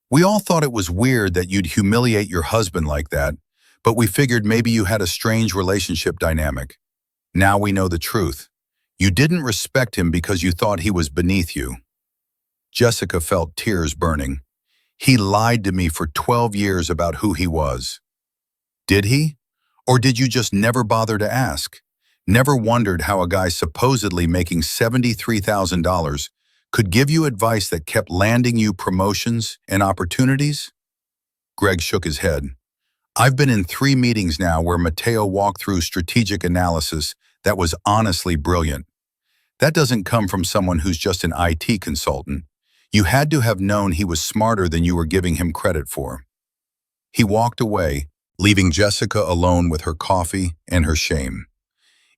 We all thought it was weird that you'd humiliate your husband like that, but we figured maybe you had a strange relationship dynamic. Now we know the truth. You didn't respect him because you thought he was beneath you." Jessica felt tears burning. "He lied to me for 12 years about who he was." "Did he? Or did you just never bother to ask? Never wondered how a guy supposedly making $73,000 could give you advice that kept landing you promotions and opportunities?" Greg shook his head. "I've been in 3 meetings now where Mateo walked through strategic analysis that was honestly brilliant. That doesn't come from someone who's just an IT consultant. You had to have known he was smarter than you were giving him credit for." He walked away, leaving Jessica alone with her coffee and her shame.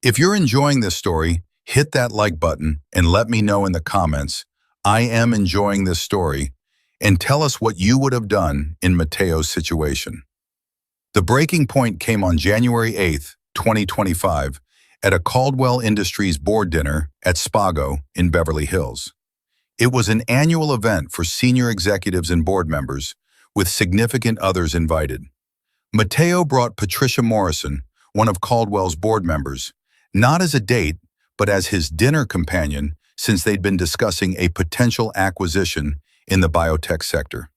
If you're enjoying this story, hit that like button and let me know in the comments, "I am enjoying this story," and tell us what you would have done in Mateo's situation. The breaking point came on January 8th, 2025, at a Caldwell Industries board dinner at Spago in Beverly Hills. It was an annual event for senior executives and board members, with significant others invited. Mateo brought Patricia Morrison, one of Caldwell's board members, not as a date, but as his dinner companion, since they'd been discussing a potential acquisition in the biotech sector.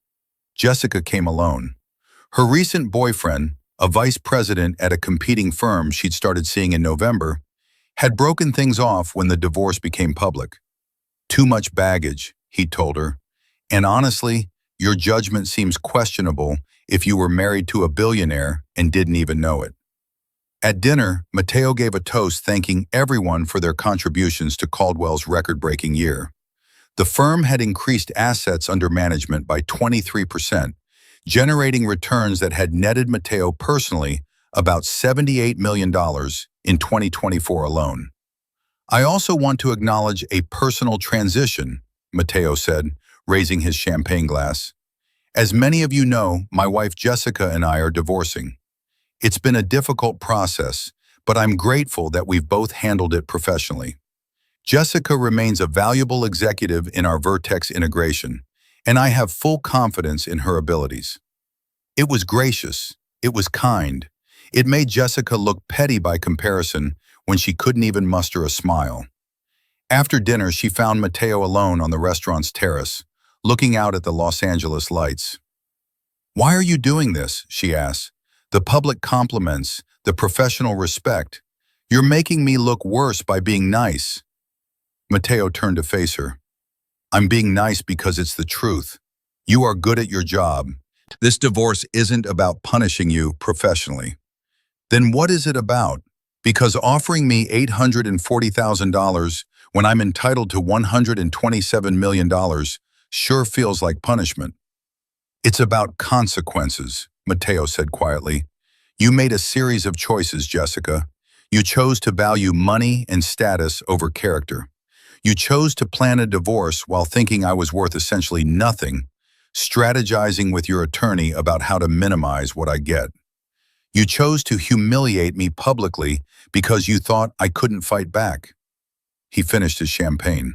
Jessica came alone. Her recent boyfriend, a vice president at a competing firm she'd started seeing in November, had broken things off when the divorce became public. "Too much baggage," he told her, "and honestly, your judgment seems questionable if you were married to a billionaire and didn't even know it." At dinner, Mateo gave a toast thanking everyone for their contributions to Caldwell's record-breaking year. The firm had increased assets under management by 23%, generating returns that had netted Mateo personally about $78 million in 2024 alone. "I also want to acknowledge a personal transition," Mateo said, raising his champagne glass. "As many of you know, my wife Jessica and I are divorcing. It's been a difficult process, but I'm grateful that we've both handled it professionally. Jessica remains a valuable executive in our Vertex integration, and I have full confidence in her abilities." It was gracious. It was kind. It made Jessica look petty by comparison when she couldn't even muster a smile. After dinner, she found Mateo alone on the restaurant's terrace, looking out at the Los Angeles lights. "Why are you doing this?" she asked. "The public compliments, the professional respect. You're making me look worse by being nice." Mateo turned to face her. "I'm being nice because it's the truth. You are good at your job. This divorce isn't about punishing you professionally." "Then what is it about? Because offering me $840,000 when I'm entitled to $127 million sure feels like punishment." "It's about consequences," Mateo said quietly. "You made a series of choices, Jessica. You chose to value money and status over character. You chose to plan a divorce while thinking I was worth essentially nothing, strategizing with your attorney about how to minimize what I get. You chose to humiliate me publicly because you thought I couldn't fight back. He finished his champagne.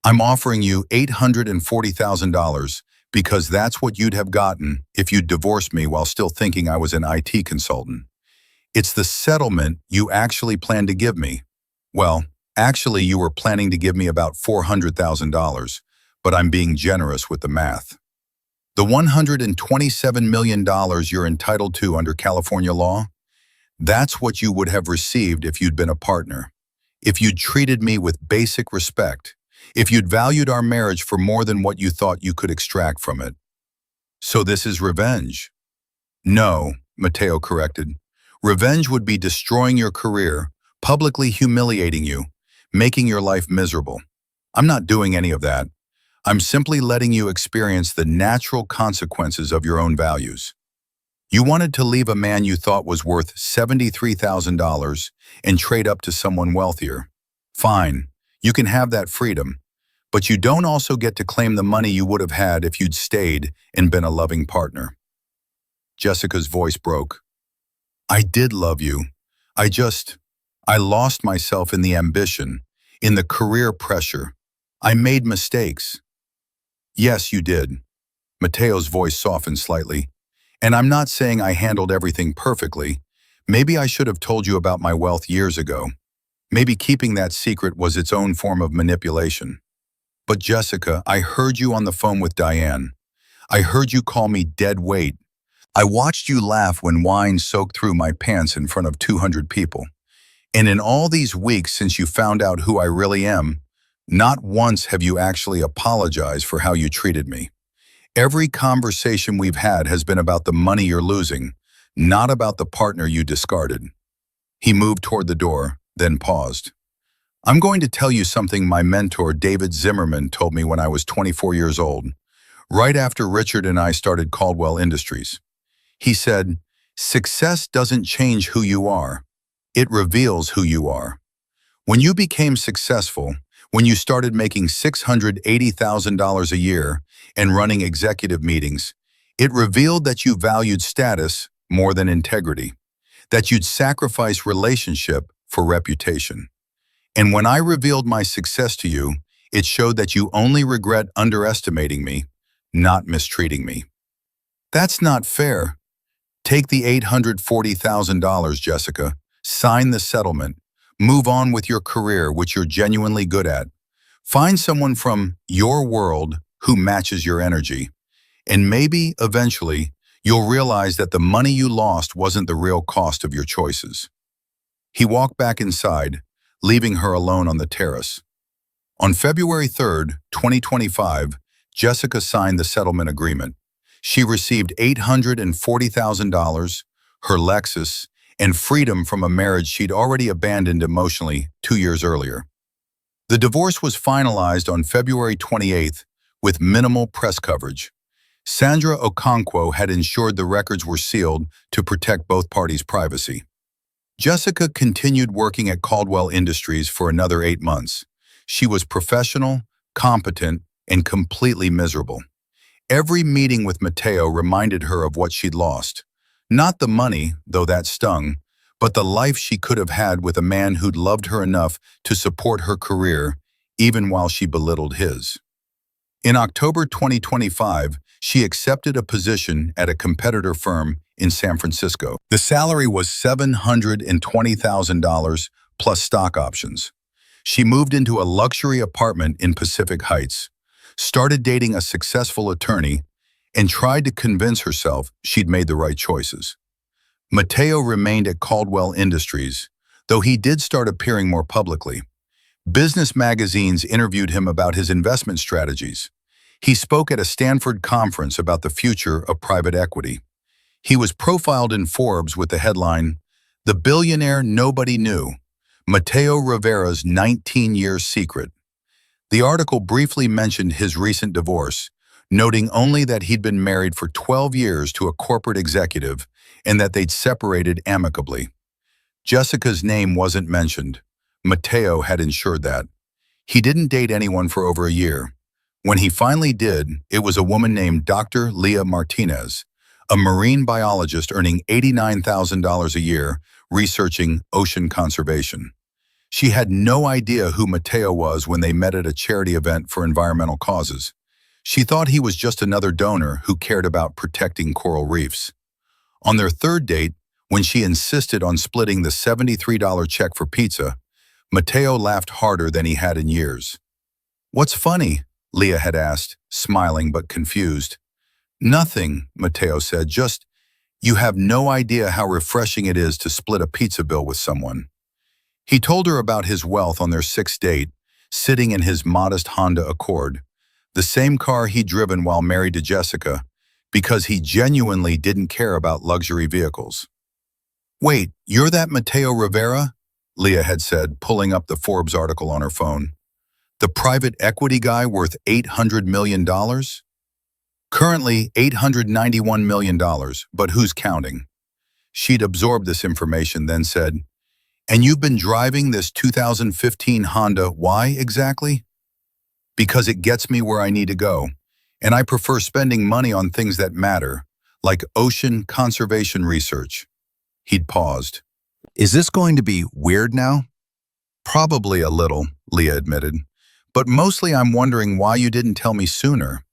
I'm offering you $840,000 because that's what you'd have gotten if you'd divorced me while still thinking I was an IT consultant. It's the settlement you actually planned to give me. Well, actually you were planning to give me about $400,000, but I'm being generous with the math. The $127 million you're entitled to under California law, that's what you would have received if you'd been a partner. If you'd treated me with basic respect, if you'd valued our marriage for more than what you thought you could extract from it. So this is revenge. No, Matteo corrected. Revenge would be destroying your career, publicly humiliating you, making your life miserable. I'm not doing any of that. I'm simply letting you experience the natural consequences of your own values. You wanted to leave a man you thought was worth $73,000 and trade up to someone wealthier. Fine, you can have that freedom, but you don't also get to claim the money you would have had if you'd stayed and been a loving partner. Jessica's voice broke. I did love you. I lost myself in the ambition, in the career pressure. I made mistakes. Yes, you did. Matteo's voice softened slightly. And I'm not saying I handled everything perfectly. Maybe I should have told you about my wealth years ago. Maybe keeping that secret was its own form of manipulation. But Jessica, I heard you on the phone with Diane. I heard you call me dead weight. I watched you laugh when wine soaked through my pants in front of 200 people. And in all these weeks since you found out who I really am, not once have you actually apologized for how you treated me. Every conversation we've had has been about the money you're losing, not about the partner you discarded. He moved toward the door, then paused. I'm going to tell you something my mentor David Zimmerman told me when I was 24 years old, right after Richard and I started Caldwell Industries. He said, success doesn't change who you are. It reveals who you are. When you became successful, when you started making $680,000 a year and running executive meetings, it revealed that you valued status more than integrity, that you'd sacrifice relationship for reputation. And when I revealed my success to you, it showed that you only regret underestimating me, not mistreating me. That's not fair. Take the $840,000, Jessica. Sign the settlement. Move on with your career, which you're genuinely good at. Find someone from your world who matches your energy. And maybe, eventually, you'll realize that the money you lost wasn't the real cost of your choices. He walked back inside, leaving her alone on the terrace. On February 3rd, 2025, Jessica signed the settlement agreement. She received $840,000, her Lexus, and freedom from a marriage she'd already abandoned emotionally 2 years earlier. The divorce was finalized on February 28th with minimal press coverage. Sandra Okonkwo had ensured the records were sealed to protect both parties' privacy. Jessica continued working at Caldwell Industries for another 8 months. She was professional, competent, and completely miserable. Every meeting with Matteo reminded her of what she'd lost. Not the money, though that stung, but the life she could have had with a man who'd loved her enough to support her career, even while she belittled his. In October 2025, she accepted a position at a competitor firm in San Francisco. The salary was $720,000 plus stock options. She moved into a luxury apartment in Pacific Heights, started dating a successful attorney, and tried to convince herself she'd made the right choices. Matteo remained at Caldwell Industries, though he did start appearing more publicly. Business magazines interviewed him about his investment strategies. He spoke at a Stanford conference about the future of private equity. He was profiled in Forbes with the headline, "The Billionaire Nobody Knew, Matteo Rivera's 19-Year Secret." The article briefly mentioned his recent divorce, noting only that he'd been married for 12 years to a corporate executive and that they'd separated amicably. Jessica's name wasn't mentioned. Matteo had ensured that. He didn't date anyone for over a year. When he finally did, it was a woman named Dr. Leah Martinez, a marine biologist earning $89,000 a year researching ocean conservation. She had no idea who Matteo was when they met at a charity event for environmental causes. She thought he was just another donor who cared about protecting coral reefs. On their third date, when she insisted on splitting the $73 check for pizza, Matteo laughed harder than he had in years. "What's funny?" Leah had asked, smiling but confused. "Nothing," Matteo said, "just you have no idea how refreshing it is to split a pizza bill with someone." He told her about his wealth on their sixth date, sitting in his modest Honda Accord, the same car he'd driven while married to Jessica, because he genuinely didn't care about luxury vehicles. "Wait, you're that Matteo Rivera?" Leah had said, pulling up the Forbes article on her phone. "The private equity guy worth $800 million? Currently $891 million, but who's counting?" She'd absorbed this information, then said, "And you've been driving this 2015 Honda, why exactly?" "Because it gets me where I need to go, and I prefer spending money on things that matter, like ocean conservation research." He'd paused. "Is this going to be weird now?" "Probably a little," Leah admitted. "But mostly I'm wondering why you didn't tell me sooner.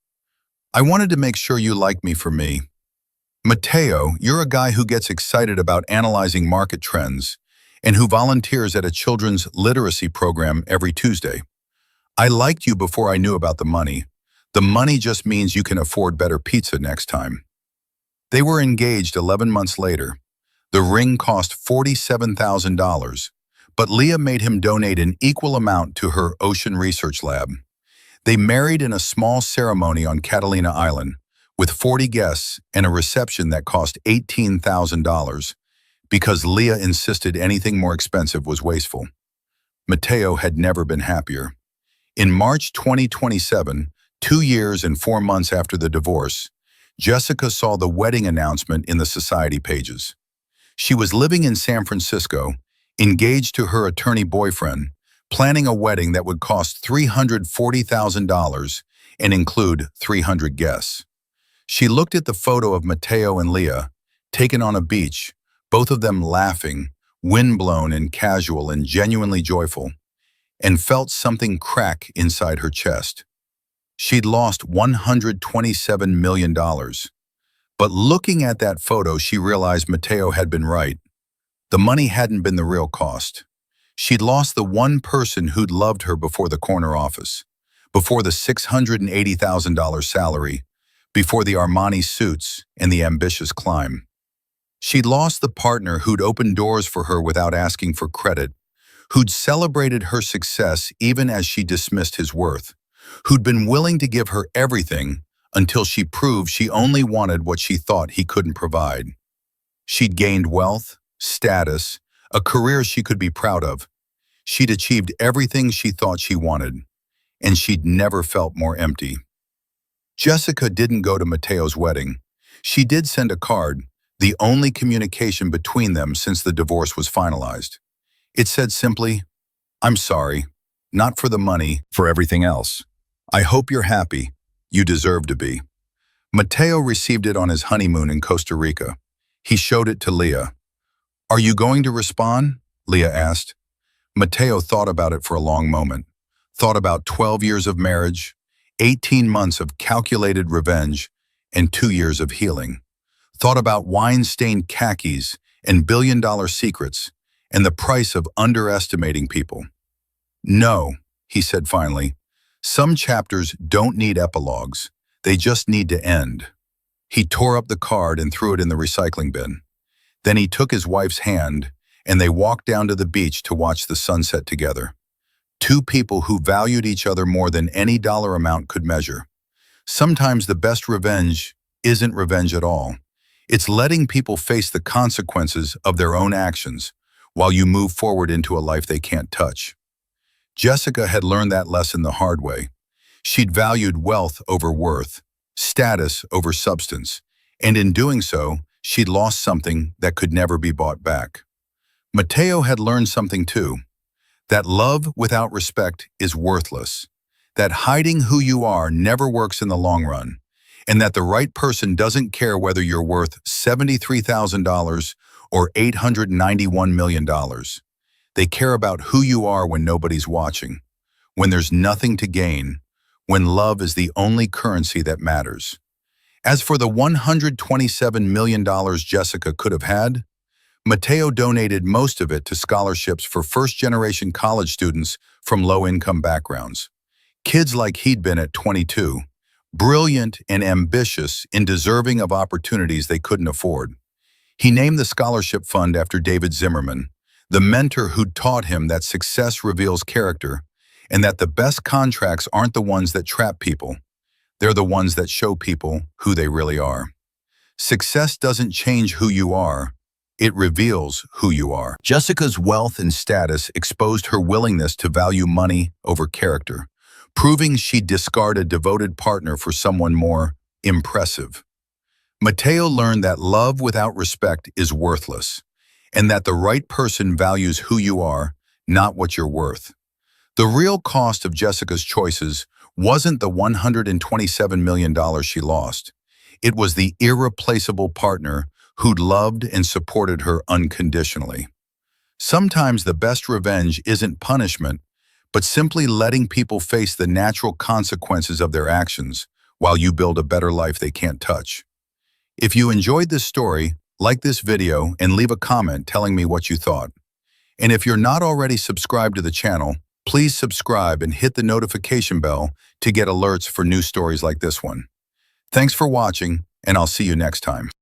I wanted to make sure you like me for me. Matteo, you're a guy who gets excited about analyzing market trends and who volunteers at a children's literacy program every Tuesday. I liked you before I knew about the money. The money just means you can afford better pizza next time." They were engaged 11 months later. The ring cost $47,000, but Leah made him donate an equal amount to her ocean research lab. They married in a small ceremony on Catalina Island, with 40 guests and a reception that cost $18,000, because Leah insisted anything more expensive was wasteful. Matteo had never been happier. In March 2027, 2 years and 4 months after the divorce, Jessica saw the wedding announcement in the society pages. She was living in San Francisco, engaged to her attorney boyfriend, planning a wedding that would cost $340,000 and include 300 guests. She looked at the photo of Matteo and Leah, taken on a beach, both of them laughing, windblown and casual and genuinely joyful, and felt something crack inside her chest. She'd lost $127 million. But looking at that photo, she realized Matteo had been right. The money hadn't been the real cost. She'd lost the one person who'd loved her before the corner office, before the $680,000 salary, before the Armani suits and the ambitious climb. She'd lost the partner who'd opened doors for her without asking for credit, who'd celebrated her success even as she dismissed his worth, who'd been willing to give her everything until she proved she only wanted what she thought he couldn't provide. She'd gained wealth, status, a career she could be proud of. She'd achieved everything she thought she wanted, and she'd never felt more empty. Jessica didn't go to Matteo's wedding. She did send a card, the only communication between them since the divorce was finalized. It said simply, "I'm sorry, not for the money, for everything else. I hope you're happy. You deserve to be." Matteo received it on his honeymoon in Costa Rica. He showed it to Leah. "Are you going to respond?" Leah asked. Matteo thought about it for a long moment, thought about 12 years of marriage, 18 months of calculated revenge, and 2 years of healing. Thought about wine-stained khakis and billion-dollar secrets, and the price of underestimating people. "No," he said finally. "Some chapters don't need epilogues. They just need to end." He tore up the card and threw it in the recycling bin. Then he took his wife's hand, and they walked down to the beach to watch the sunset together. Two people who valued each other more than any dollar amount could measure. Sometimes the best revenge isn't revenge at all. It's letting people face the consequences of their own actions while you move forward into a life they can't touch. Jessica had learned that lesson the hard way. She'd valued wealth over worth, status over substance, and in doing so, she'd lost something that could never be bought back. Matteo had learned something too, that love without respect is worthless, that hiding who you are never works in the long run, and that the right person doesn't care whether you're worth $73,000 or $891 million. They care about who you are when nobody's watching, when there's nothing to gain, when love is the only currency that matters. As for the $127 million Jessica could have had, Mateo donated most of it to scholarships for first-generation college students from low-income backgrounds. Kids like he'd been at 22, brilliant and ambitious and deserving of opportunities they couldn't afford. He named the scholarship fund after David Zimmerman, the mentor who'd taught him that success reveals character and that the best contracts aren't the ones that trap people. They're the ones that show people who they really are. Success doesn't change who you are. It reveals who you are. Jessica's wealth and status exposed her willingness to value money over character, proving she'd discard a devoted partner for someone more impressive. Mateo learned that love without respect is worthless, and that the right person values who you are, not what you're worth. The real cost of Jessica's choices wasn't the $127 million she lost. It was the irreplaceable partner who'd loved and supported her unconditionally. Sometimes the best revenge isn't punishment, but simply letting people face the natural consequences of their actions while you build a better life they can't touch. If you enjoyed this story, like this video and leave a comment telling me what you thought. And if you're not already subscribed to the channel, please subscribe and hit the notification bell to get alerts for new stories like this one. Thanks for watching, and I'll see you next time.